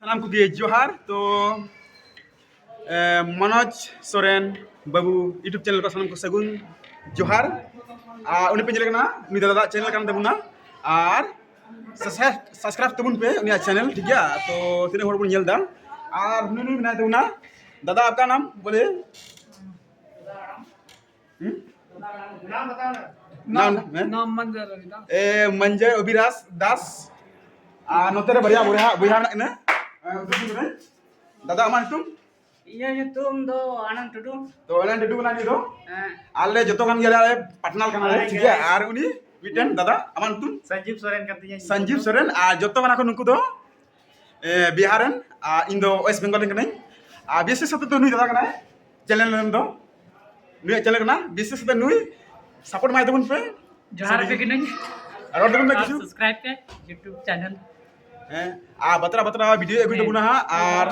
सानाम कुगे जोहार तो मनोज सोरेन बाबू YouTube channel को सानाम को सगुन जोहार उन्हें पे जलेकना उन्हीं दादा channel kan tabuna ar subscribe tabun पे उन्हीं चैनल ठीक है तो तिने हर बन येलदा ar नुनु बिना tabuna दादा आपका नाम बोले नाम मंजर अभिराज दास नोतेरे बढ़िया बुढ़ा बुढ़ा ना दादा अमान तुम iya nyutum do Anand Tudu तो एलन डडू बना दी दो आले जतो kan gila पार्टनर kan ठीक है आर उनी विटन दादा अमान तुम Sanjeev Soren katanya Sanjeev Soren जतो बना को नुकु दो बिहारन इन दो वेस्ट बंगाल कने विशेष तो नुई दादा कना चैनल दो नुई चैनल कना विशेष तो नुई सपोर्ट माय दबुन पे जोहार पे किने और दबुन में किछु सब्सक्राइब के YouTube चैनल बतरा बतरा वीडियो एगु दबुना और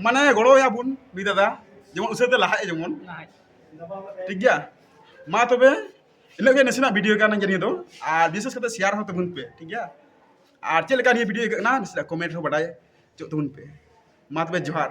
माने गड़ो या बुन नुई दादा जेमन उसे लाहा जेमन ठीक गया मा तबे इनगे नसेना वीडियो का जनी दो और विशेष करते शेयर हो तबुन पे ठीक है और चेल का वीडियो ना कमेंट हो बड़ाय जो तबुन पे मा तबे जोहार।